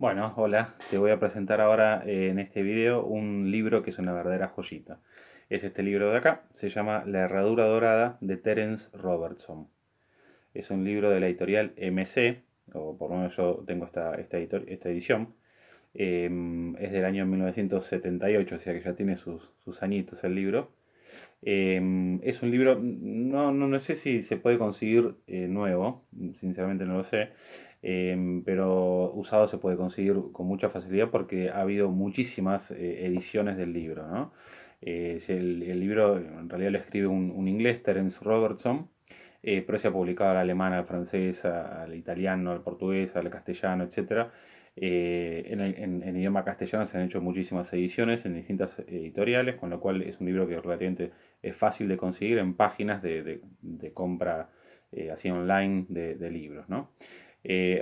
Bueno, hola, te voy a presentar ahora en este video un libro que es una verdadera joyita. Es este libro de acá, se llama La Herradura Dorada de Terence Robertson. Es un libro de la editorial MC, o por lo menos yo tengo esta edición. Es del año 1978, o sea que ya tiene sus añitos el libro. Es un libro, no sé si se puede conseguir nuevo, sinceramente no lo sé, pero usado se puede conseguir con mucha facilidad porque ha habido muchísimas ediciones del libro, ¿no? Si el libro en realidad lo escribe un inglés, Terence Robertson, pero se ha publicado al alemán, al francés, al italiano, al portugués, al castellano, etcétera. En idioma castellano se han hecho muchísimas ediciones en distintas editoriales, con lo cual es un libro que relativamente es fácil de conseguir en páginas de compra así online de libros, ¿no?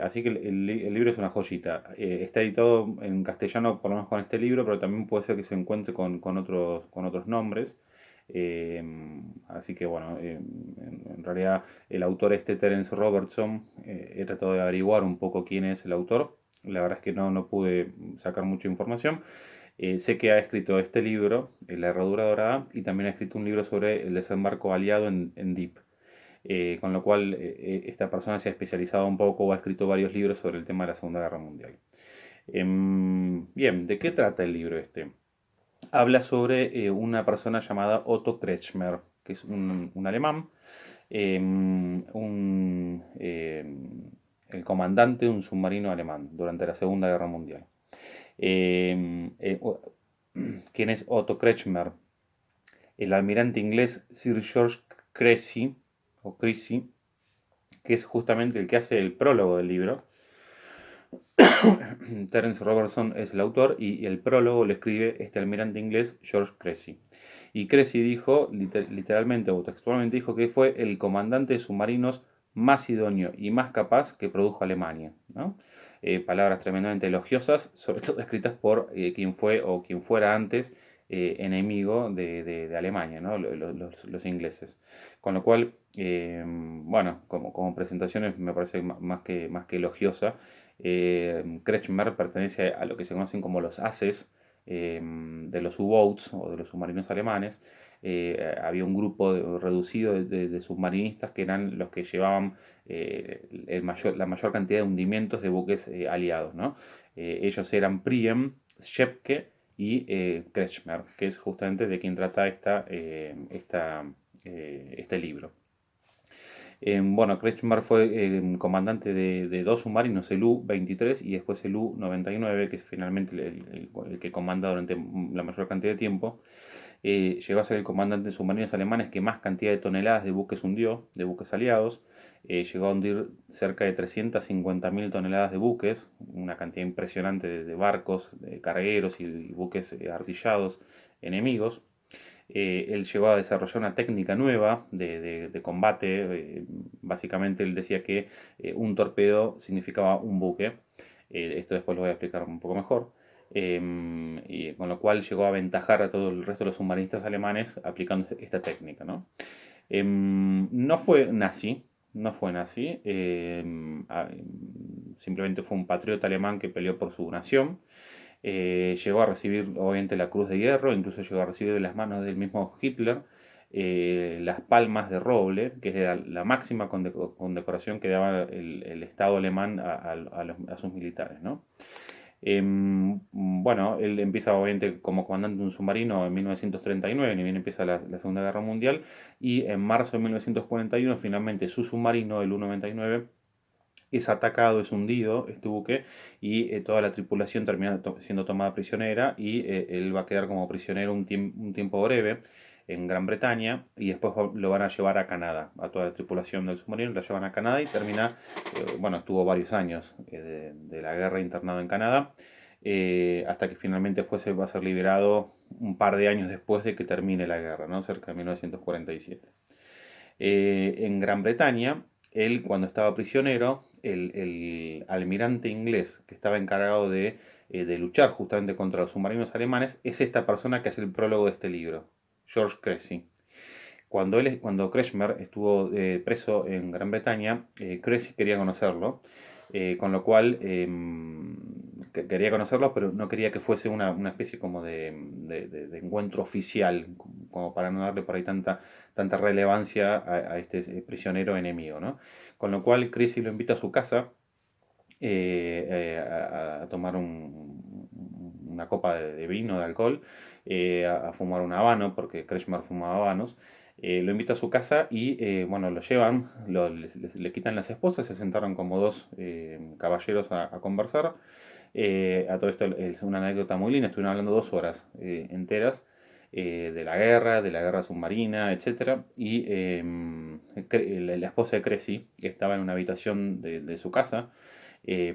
Así que el libro es una joyita. Está editado en castellano, por lo menos con este libro, pero también puede ser que se encuentre con otros nombres. Eh, Así que bueno, en realidad el autor Terence Robertson, he tratado de averiguar un poco quién es el autor. La verdad es que no pude sacar mucha información. Sé que ha escrito este libro, La Herradura Dorada, y también ha escrito un libro sobre el desembarco aliado en Dieppe. Con lo cual, esta persona se ha especializado un poco o ha escrito varios libros sobre el tema de la Segunda Guerra Mundial. Bien, ¿de qué trata el libro este? Habla sobre una persona llamada Otto Kretschmer, que es un alemán, el comandante de un submarino alemán durante la Segunda Guerra Mundial. Eh, eh, ¿Quién es Otto Kretschmer? El almirante inglés Sir George Creasy, o Creasy, que es justamente el que hace el prólogo del libro. Terence Robertson es el autor y el prólogo lo escribe este almirante inglés George Creasy. Y Creasy dijo, literalmente o textualmente dijo que fue el comandante de submarinos más idóneo y más capaz que produjo Alemania, ¿no? Palabras tremendamente elogiosas, sobre todo escritas por quien fue o quien fuera antes enemigo de Alemania, ¿no? Los ingleses. Con lo cual, bueno, como presentaciones me parece más que elogiosa. Kretschmer pertenece a lo que se conocen como los ases de los U-boats o de los submarinos alemanes. Había un grupo reducido de submarinistas que eran los que llevaban la mayor cantidad de hundimientos de buques aliados, ¿no? Ellos eran Priem, Schepke y Kretschmer, que es justamente de quien trata este libro. Bueno, Kretschmer fue comandante de dos submarinos, el U-23 y después el U-99, que es finalmente el que comanda durante la mayor cantidad de tiempo. Llegó a ser el comandante de submarinos alemanes que más cantidad de toneladas de buques hundió, de buques aliados. Llegó a hundir cerca de 350.000 toneladas de buques, una cantidad impresionante de barcos, de cargueros y buques artillados enemigos. Él llegó a desarrollar una técnica nueva de combate. Básicamente él decía que un torpedo significaba un buque. Esto después lo voy a explicar un poco mejor. Y con lo cual llegó a aventajar a todo el resto de los submarinistas alemanes aplicando esta técnica, ¿no? No fue nazi, no fue nazi, simplemente fue un patriota alemán que peleó por su nación. Llegó a recibir obviamente la Cruz de Hierro, incluso llegó a recibir de las manos del mismo Hitler las palmas de roble, que era la máxima condecoración que daba el Estado alemán a sus militares, ¿no? Bueno, él empieza obviamente como comandante de un submarino en 1939, ni bien empieza la Segunda Guerra Mundial, y en marzo de 1941 finalmente su submarino, el U-99, es atacado, es hundido este buque y toda la tripulación termina siendo tomada prisionera y él va a quedar como prisionero un tiempo breve en Gran Bretaña y después lo van a llevar a Canadá, a toda la tripulación del submarino la llevan a Canadá y termina, bueno, estuvo varios años de la guerra internado en Canadá, hasta que finalmente después va a ser liberado un par de años después de que termine la guerra, ¿no? Cerca de 1947. En Gran Bretaña, él cuando estaba prisionero, el almirante inglés que estaba encargado de luchar justamente contra los submarinos alemanes, es esta persona que hace el prólogo de este libro, George Creasy. Cuando Kretschmer estuvo preso en Gran Bretaña, Creasy quería conocerlo, con lo cual que quería conocerlos, pero no quería que fuese una especie como de encuentro oficial, como para no darle por ahí tanta relevancia a este prisionero enemigo, ¿no? Con lo cual Chrissy lo invita a su casa a tomar una copa de vino, de alcohol, a fumar un habano, porque Kretschmer fumaba habanos. Lo invita a su casa y bueno, lo llevan, le quitan las esposas, se sentaron como dos caballeros a conversar. A todo esto es una anécdota muy linda, estuvieron hablando 2 horas enteras de la guerra submarina, etcétera. Y la esposa de Cressy estaba en una habitación de su casa,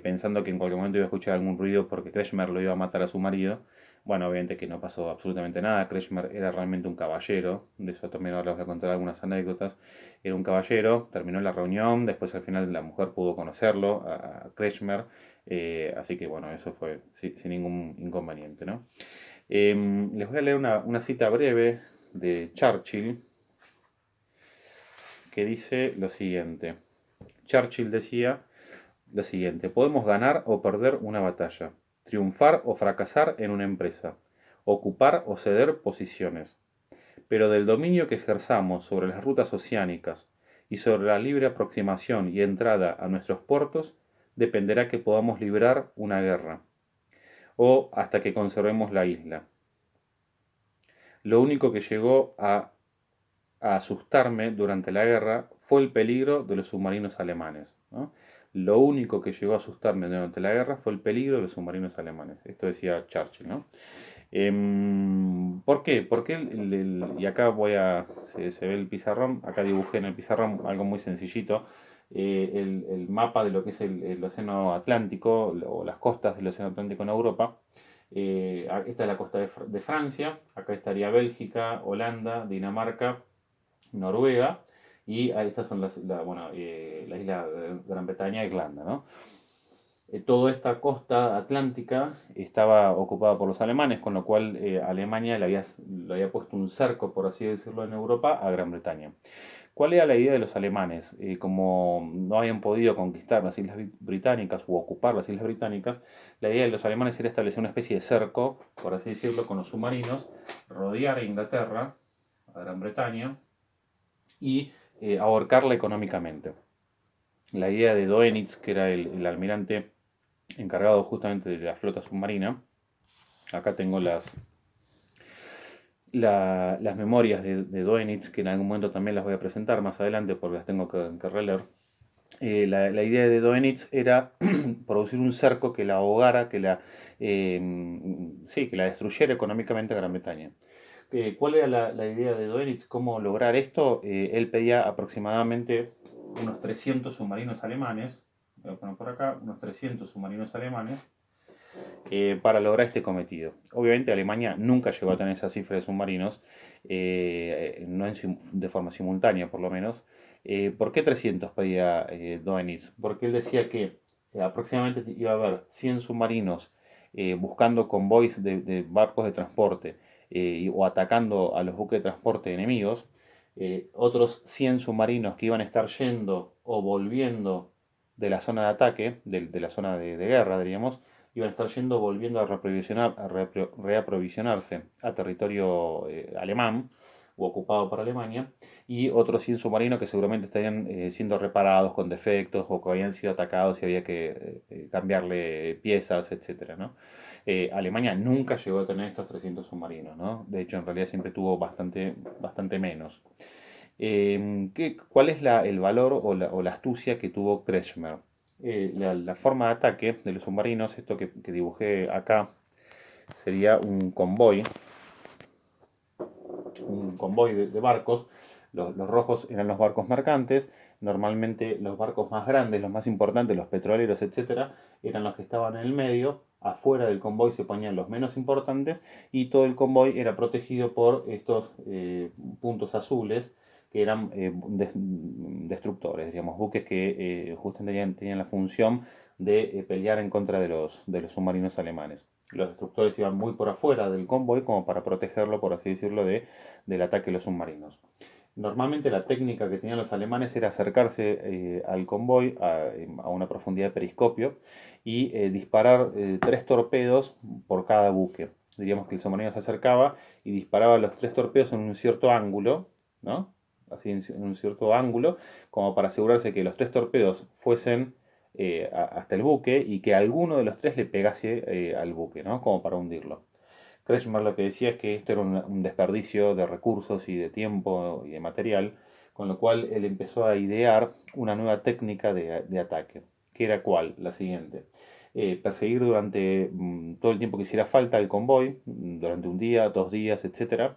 pensando que en cualquier momento iba a escuchar algún ruido porque Kretschmer lo iba a matar a su marido. Bueno, obviamente que no pasó absolutamente nada. Kretschmer era realmente un caballero. De eso también ahora les voy a contar algunas anécdotas. Era un caballero, terminó la reunión. Después al final la mujer pudo conocerlo, a Kretschmer. Así que bueno, eso fue sin ningún inconveniente, ¿no? Les voy a leer una cita breve de Churchill que dice lo siguiente. Churchill decía lo siguiente: podemos ganar o perder una batalla, triunfar o fracasar en una empresa, ocupar o ceder posiciones, pero del dominio que ejerzamos sobre las rutas oceánicas y sobre la libre aproximación y entrada a nuestros puertos dependerá que podamos librar una guerra, o hasta que conservemos la isla. Lo único que llegó a asustarme durante la guerra fue el peligro de los submarinos alemanes, ¿no? Lo único que llegó a asustarme durante la guerra fue el peligro de los submarinos alemanes. Esto decía Churchill, ¿no? ¿Por qué? Porque y acá se ve el pizarrón, acá dibujé en el pizarrón algo muy sencillito, el mapa de lo que es el Océano Atlántico o las costas del Océano Atlántico en Europa. Esta es la costa de Francia, acá estaría Bélgica, Holanda, Dinamarca, Noruega, y estas son la isla de Gran Bretaña e Irlanda, ¿no? Toda esta costa atlántica estaba ocupada por los alemanes, con lo cual Alemania le había puesto un cerco, por así decirlo, en Europa a Gran Bretaña. ¿Cuál era la idea de los alemanes? Como no habían podido conquistar las Islas Británicas u ocupar las Islas Británicas, la idea de los alemanes era establecer una especie de cerco, por así decirlo, con los submarinos, rodear a Inglaterra, a Gran Bretaña, y ahorcarla económicamente. La idea de Doenitz, que era el almirante encargado justamente de la flota submarina, acá tengo las memorias de Doenitz, que en algún momento también las voy a presentar más adelante porque las tengo que releer. La idea de Doenitz era producir un cerco que la ahogara, sí, que la destruyera económicamente a Gran Bretaña. ¿Cuál era la idea de Doenitz? ¿Cómo lograr esto? Él pedía aproximadamente unos 300 submarinos alemanes, voy a poner por acá, unos 300 submarinos alemanes, para lograr este cometido. Obviamente Alemania nunca llegó a tener esa cifra de submarinos, no de forma simultánea por lo menos. ¿Por qué 300 pedía Doenitz? Porque él decía que aproximadamente iba a haber 100 submarinos buscando convoys de barcos de transporte o atacando a los buques de transporte enemigos, otros 100 submarinos que iban a estar yendo o volviendo de la zona de ataque, de la zona de guerra, diríamos, iban a estar yendo, volviendo reaprovisionarse a territorio alemán o ocupado por Alemania, y otros 100 submarinos que seguramente estarían siendo reparados con defectos o que habían sido atacados y había que cambiarle piezas, etcétera, ¿no? Alemania nunca llegó a tener estos 300 submarinos, ¿no? De hecho, en realidad siempre tuvo bastante menos. ¿Cuál es el valor o la astucia que tuvo Kretschmer? La forma de ataque de los submarinos, esto que dibujé acá, sería un convoy de barcos. Los rojos eran los barcos mercantes. Normalmente los barcos más grandes, los más importantes, los petroleros, etcétera, eran los que estaban en el medio. Afuera del convoy se ponían los menos importantes y todo el convoy era protegido por estos puntos azules que eran destructores, digamos, buques que justamente tenían la función de pelear en contra de los submarinos alemanes. Los destructores iban muy por afuera del convoy como para protegerlo, por así decirlo, del ataque de los submarinos. Normalmente la técnica que tenían los alemanes era acercarse al convoy a una profundidad de periscopio y disparar 3 torpedos por cada buque. Diríamos que el submarino se acercaba y disparaba los 3 torpedos en un cierto ángulo, ¿no? Así en un cierto ángulo, como para asegurarse que los 3 torpedos fuesen hasta el buque y que alguno de los 3 le pegase al buque, ¿no? Como para hundirlo. Kretschmer lo que decía es que esto era un desperdicio de recursos y de tiempo y de material, con lo cual él empezó a idear una nueva técnica de ataque, que era cuál, la siguiente. Perseguir durante todo el tiempo que hiciera falta el convoy, durante un día, 2 días, etcétera,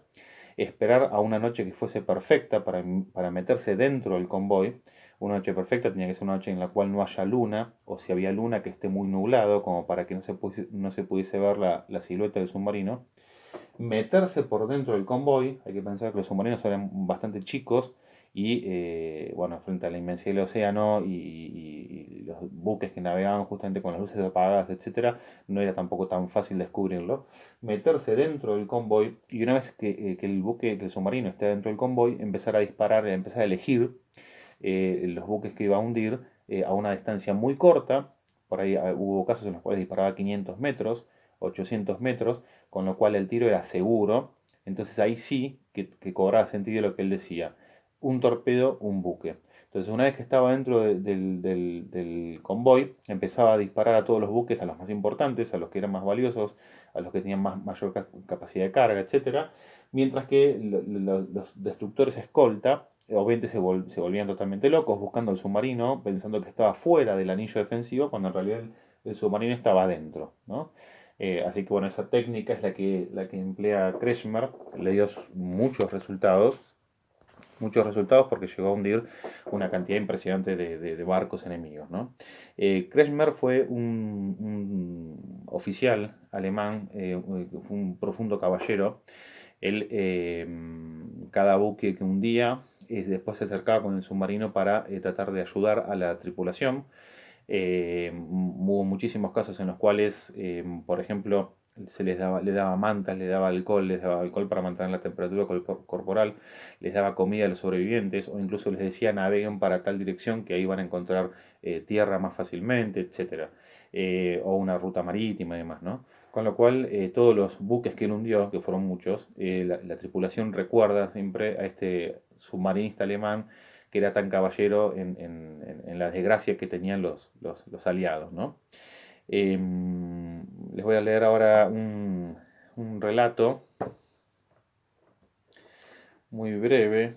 esperar a una noche que fuese perfecta para meterse dentro del convoy. Una noche perfecta tenía que ser una noche en la cual no haya luna, o si había luna que esté muy nublado, como para que no se pudiese ver la silueta del submarino. Meterse por dentro del convoy, hay que pensar que los submarinos eran bastante chicos y, bueno, frente a la inmensidad del océano y los buques que navegaban justamente con las luces apagadas, etcétera, no era tampoco tan fácil descubrirlo. Meterse dentro del convoy y una vez que el buque, que el submarino esté dentro del convoy, empezar a disparar, empezar a elegir los buques que iba a hundir a una distancia muy corta. Por ahí hubo casos en los cuales disparaba 500 metros, 800 metros, con lo cual el tiro era seguro. Entonces ahí sí que cobraba sentido lo que él decía. Un torpedo, un buque. Entonces una vez que estaba dentro del convoy, empezaba a disparar a todos los buques, a los más importantes, a los que eran más valiosos, a los que tenían mayor capacidad de carga, etcétera. Mientras que los destructores escolta obviamente se volvían totalmente locos buscando el submarino, pensando que estaba fuera del anillo defensivo, cuando en realidad el submarino estaba adentro, ¿no? Así que bueno, esa técnica es la que emplea Kretschmer, le dio muchos resultados porque llegó a hundir una cantidad impresionante de barcos enemigos, ¿no? Kretschmer fue un oficial alemán, fue un profundo caballero. Él, cada buque que hundía, después se acercaba con el submarino para tratar de ayudar a la tripulación. Hubo muchísimos casos en los cuales, por ejemplo, le daba mantas, les daba alcohol para mantener la temperatura corporal, les daba comida a los sobrevivientes, o incluso les decía naveguen para tal dirección que ahí van a encontrar tierra más fácilmente, etcétera, o una ruta marítima y demás, ¿no? Con lo cual, todos los buques que él hundió, que fueron muchos, la tripulación recuerda siempre a este submarinista alemán que era tan caballero en la desgracia que tenían los aliados, ¿no? Les voy a leer ahora un relato muy breve.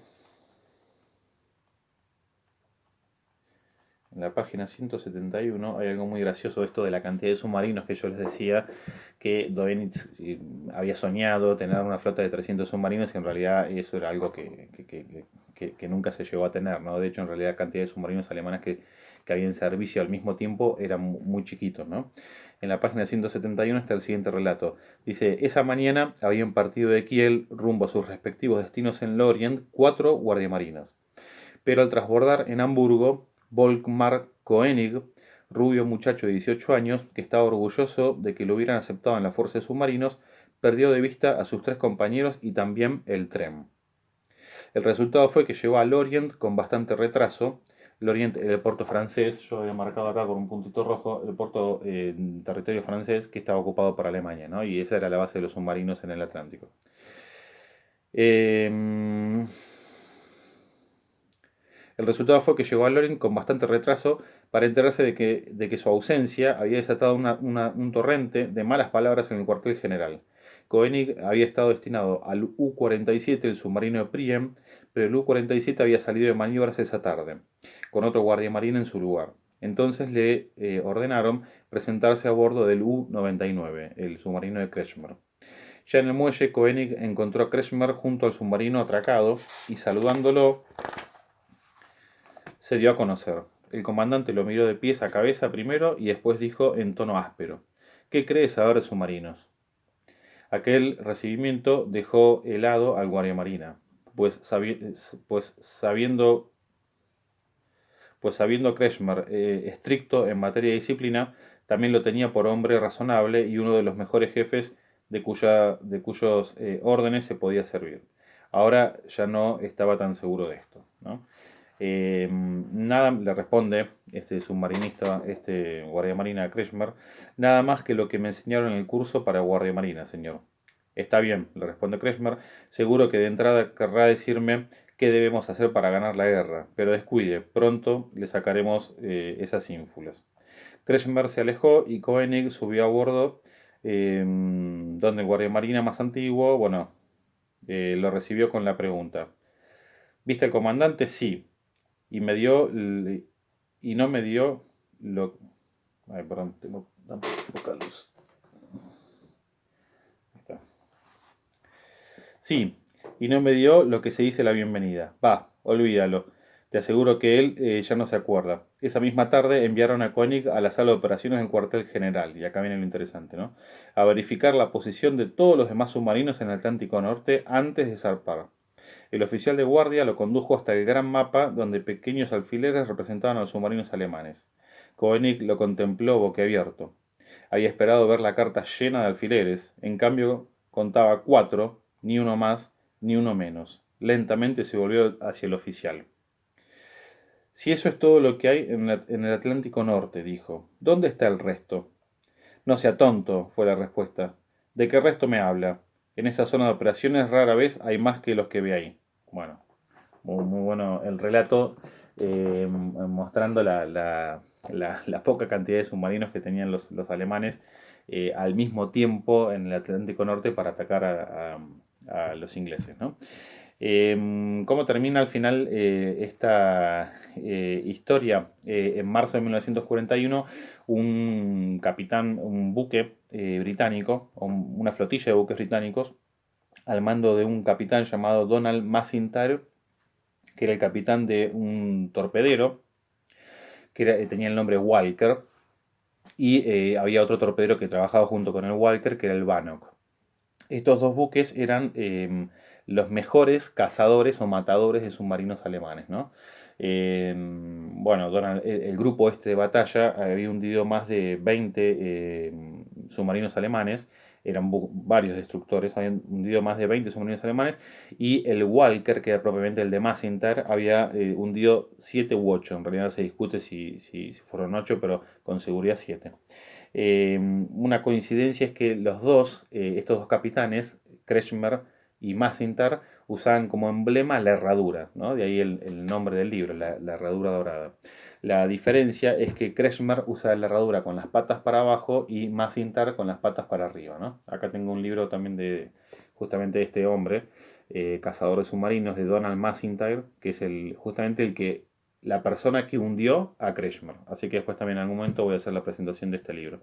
En la página 171 hay algo muy gracioso de esto de la cantidad de submarinos que yo les decía que Doenitz había soñado tener una flota de 300 submarinos y en realidad eso era algo que nunca se llegó a tener, ¿no? De hecho, en realidad la cantidad de submarinos alemanes que había en servicio al mismo tiempo eran muy chiquitos, ¿no? En la página 171 está el siguiente relato. Dice, esa mañana habían partido de Kiel rumbo a sus respectivos destinos en Lorient 4 guardiamarinas. Pero al transbordar en Hamburgo, Volkmar Koenig, rubio muchacho de 18 años, que estaba orgulloso de que lo hubieran aceptado en la fuerza de submarinos, perdió de vista a sus 3 compañeros y también el tren. El resultado fue que llegó a Lorient con bastante retraso. Lorient era el puerto francés, yo había marcado acá con un puntito rojo, el puerto en territorio francés que estaba ocupado por Alemania, ¿no? Y esa era la base de los submarinos en el Atlántico. Eh, El resultado fue que llegó a Loren con bastante retraso para enterarse de que su ausencia había desatado un torrente de malas palabras en el cuartel general. Koenig había estado destinado al U-47, el submarino de Priem, pero el U-47 había salido de maniobras esa tarde, con otro guardia marina en su lugar. Entonces le ordenaron presentarse a bordo del U-99, el submarino de Kretschmer. Ya en el muelle, Koenig encontró a Kretschmer junto al submarino atracado y saludándolo se dio a conocer. El comandante lo miró de pies a cabeza primero y después dijo en tono áspero: ¿Qué crees saber de submarinos? Aquel recibimiento dejó helado al guardiamarina, pues, pues sabiendo sabiendo Kretschmer estricto en materia de disciplina, también lo tenía por hombre razonable y uno de los mejores jefes de cuyos órdenes se podía servir. Ahora ya no estaba tan seguro de esto, ¿no? Nada, le responde este submarinista, este guardia marina Kretschmer, nada más que lo que me enseñaron en el curso para guardia marina, señor. Está bien, le responde Kretschmer, seguro que de entrada querrá decirme qué debemos hacer para ganar la guerra, pero descuide, pronto le sacaremos esas ínfulas. Kretschmer se alejó y Koenig subió a bordo, donde el guardia marina más antiguo, bueno, lo recibió con la pregunta: ¿viste al comandante? Sí. Y me dio, y no me dio lo... Ay, perdón, tengo tan poca luz. Ahí está. Sí, y no me dio lo que se dice la bienvenida. Va, olvídalo. Te aseguro que él ya no se acuerda. Esa misma tarde enviaron a Koenig a la sala de operaciones del cuartel general, y acá viene lo interesante, ¿no? A verificar la posición de todos los demás submarinos en el Atlántico Norte antes de zarpar. El oficial de guardia lo condujo hasta el gran mapa donde pequeños alfileres representaban a los submarinos alemanes. Koenig lo contempló boquiabierto. Había esperado ver la carta llena de alfileres, en cambio contaba 4, ni uno más, ni uno menos. Lentamente se volvió hacia el oficial. Si eso es todo lo que hay en el Atlántico Norte, dijo, ¿dónde está el resto? No sea tonto, fue la respuesta. ¿De qué resto me habla? En esa zona de operaciones rara vez hay más que los que ve ahí. Bueno, muy bueno el relato, mostrando la poca cantidad de submarinos que tenían los alemanes al mismo tiempo en el Atlántico Norte para atacar a los ingleses, ¿no? ¿Cómo termina al final esta historia? En marzo de 1941, un capitán, un buque británico, una flotilla de buques británicos, al mando de un capitán llamado Donald Macintyre, que era el capitán de un torpedero, tenía el nombre Walker, y había otro torpedero que trabajaba junto con el Walker, que era el Bannock. Estos dos buques eran los mejores cazadores o matadores de submarinos alemanes, ¿no? Bueno, el grupo este de batalla había hundido más de 20 submarinos alemanes, eran varios destructores, habían hundido más de 20 submarinos alemanes, y el Walker, que era propiamente el de Massinter, había hundido 7 u 8, en realidad se discute si fueron 8, pero con seguridad 7. Una coincidencia es que estos dos capitanes, Kretschmer y Massinter, usaban como emblema la herradura, ¿no? De ahí el nombre del libro, la herradura dorada. La diferencia es que Kretschmer usa la herradura con las patas para abajo y Massinter con las patas para arriba, ¿no? Acá tengo un libro también de justamente de este hombre, cazador de submarinos, de Donald Massinter, que es justamente la persona que hundió a Kretschmer. Así que después también en algún momento voy a hacer la presentación de este libro.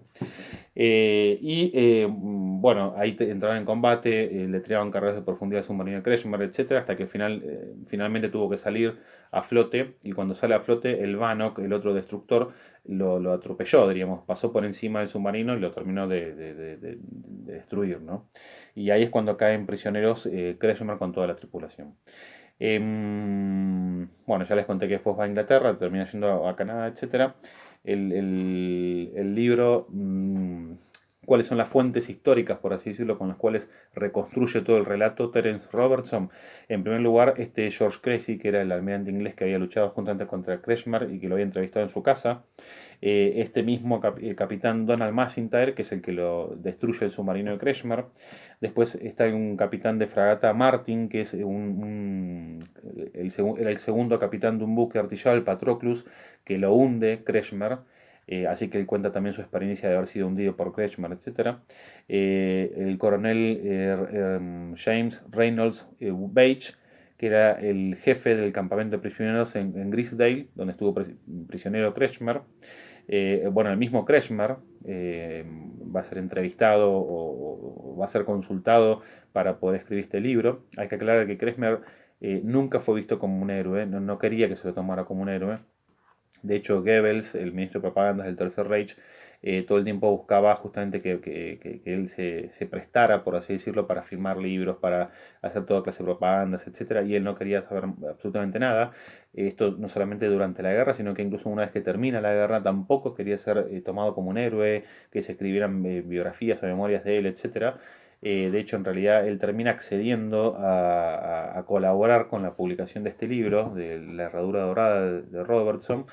Bueno, ahí entraron en combate, le tiraban carreras de profundidad submarina a Kretschmer, etc. Hasta que finalmente tuvo que salir a flote. Y cuando sale a flote, el Bannock, el otro destructor, lo atropelló, diríamos. Pasó por encima del submarino y lo terminó de destruir, ¿no? Y ahí es cuando caen prisioneros Kretschmer con toda la tripulación. Bueno, ya les conté que después va a Inglaterra, termina yendo a Canadá, etc. El libro, cuáles son las fuentes históricas, por así decirlo, con las cuales reconstruye todo el relato Terence Robertson. En primer lugar, George Creasy, que era el almirante inglés que había luchado juntamente contra Kretschmer y que lo había entrevistado en su casa. Este mismo capitán Donald Macintyre, que es el que lo destruye el submarino de Kretschmer. Después está un capitán de fragata, Martin, que es era el segundo capitán de un buque artillado, el Patroclus, que lo hunde Kretschmer. Así que él cuenta también su experiencia de haber sido hundido por Kretschmer, etc. El coronel James Reynolds Bache, que era el jefe del campamento de prisioneros en Grisdale, donde estuvo prisionero Kretschmer. Bueno, el mismo Kretschmer va a ser entrevistado o va a ser consultado para poder escribir este libro. Hay que aclarar que Kretschmer nunca fue visto como un héroe, no quería que se lo tomara como un héroe. De hecho, Goebbels, el ministro de propaganda del Tercer Reich, todo el tiempo buscaba justamente que él se prestara, por así decirlo, para firmar libros, para hacer toda clase de propagandas, etcétera, y él no quería saber absolutamente nada. Esto no solamente durante la guerra, sino que incluso una vez que termina la guerra tampoco quería ser tomado como un héroe, que se escribieran biografías o memorias de él, etcétera. De hecho, en realidad, él termina accediendo a colaborar con la publicación de este libro, de La Herradura Dorada de Robertson,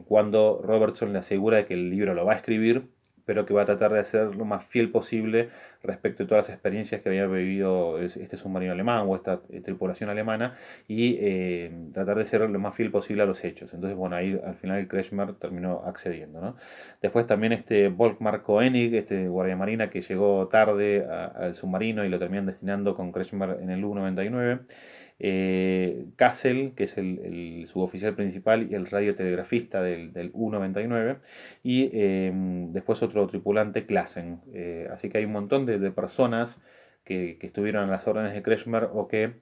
cuando Robertson le asegura de que el libro lo va a escribir, pero que va a tratar de ser lo más fiel posible respecto a todas las experiencias que había vivido este submarino alemán o esta tripulación alemana, y tratar de ser lo más fiel posible a los hechos. Entonces, bueno, ahí al final el Kretschmer terminó accediendo, ¿no? Después también este Volkmar Koenig, este guardia marina que llegó tarde al submarino y lo terminan destinando con Kretschmer en el U-99. Kassel, que es el suboficial principal y el radiotelegrafista del U-99, y después otro tripulante, Klassen. Así que hay un montón de personas que estuvieron a las órdenes de Kretschmer o que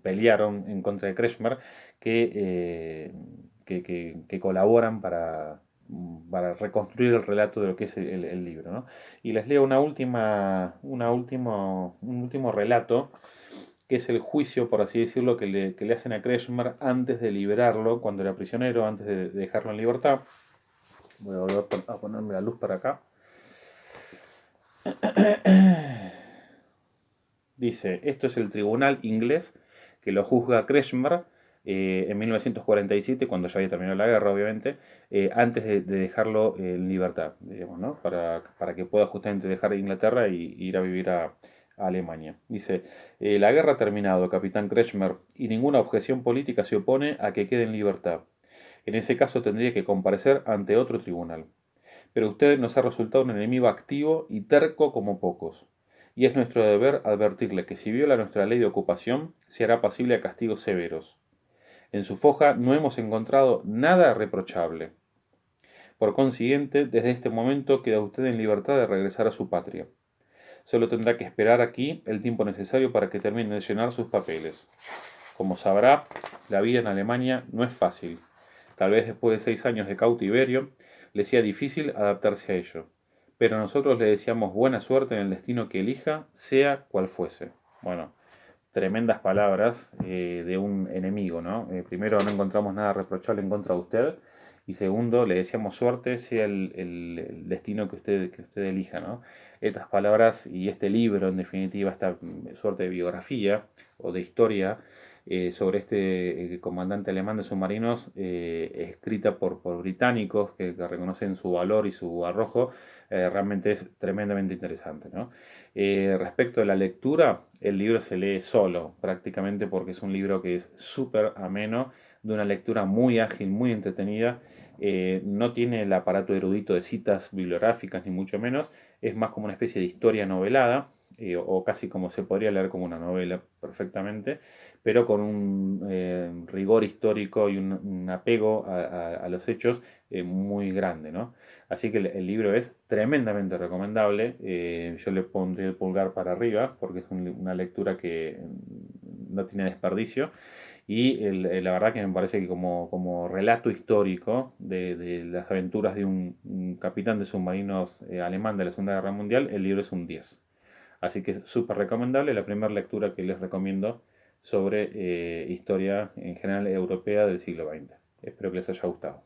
pelearon en contra de Kretschmer, que colaboran para reconstruir el relato de lo que es el libro, ¿no? Y les leo un último relato, que es el juicio, por así decirlo, que le hacen a Kretschmer antes de liberarlo, cuando era prisionero, antes de dejarlo en libertad. Voy a volver a ponerme la luz para acá. Dice, esto es el tribunal inglés que lo juzga a Kretschmer en 1947, cuando ya había terminado la guerra, obviamente, antes de dejarlo en libertad, digamos, ¿no? Para que pueda justamente dejar Inglaterra y ir a vivir a Alemania. Dice, la guerra ha terminado, capitán Kretschmer, y ninguna objeción política se opone a que quede en libertad. En ese caso tendría que comparecer ante otro tribunal. Pero usted nos ha resultado un enemigo activo y terco como pocos, y es nuestro deber advertirle que si viola nuestra ley de ocupación, se hará pasible a castigos severos. En su foja no hemos encontrado nada reprochable. Por consiguiente, desde este momento queda usted en libertad de regresar a su patria. Solo tendrá que esperar aquí el tiempo necesario para que termine de llenar sus papeles. Como sabrá, la vida en Alemania no es fácil. Tal vez después de 6 años de cautiverio, le sea difícil adaptarse a ello. Pero nosotros le deseamos buena suerte en el destino que elija, sea cual fuese. Bueno, tremendas palabras de un enemigo, ¿no? Primero, no encontramos nada reprochable en contra de usted. Y segundo, le deseamos suerte, sea el destino que usted elija, ¿no? Estas palabras y este libro, en definitiva, esta suerte de biografía o de historia sobre este comandante alemán de submarinos, escrita por británicos que reconocen su valor y su arrojo, realmente es tremendamente interesante, ¿no? Respecto a la lectura, el libro se lee solo, prácticamente, porque es un libro que es súper ameno, de una lectura muy ágil, muy entretenida. No tiene el aparato erudito de citas bibliográficas, ni mucho menos. Es más como una especie de historia novelada, o casi como se podría leer como una novela perfectamente, pero con un rigor histórico y un apego a los hechos muy grande, ¿no? Así que el libro es tremendamente recomendable. Yo le pondré el pulgar para arriba porque es una lectura que no tiene desperdicio. Y la verdad que me parece que como relato histórico de las aventuras de un capitán de submarinos alemán de la Segunda Guerra Mundial, el libro es un 10. Así que es súper recomendable, la primera lectura que les recomiendo sobre historia en general europea del siglo XX. Espero que les haya gustado.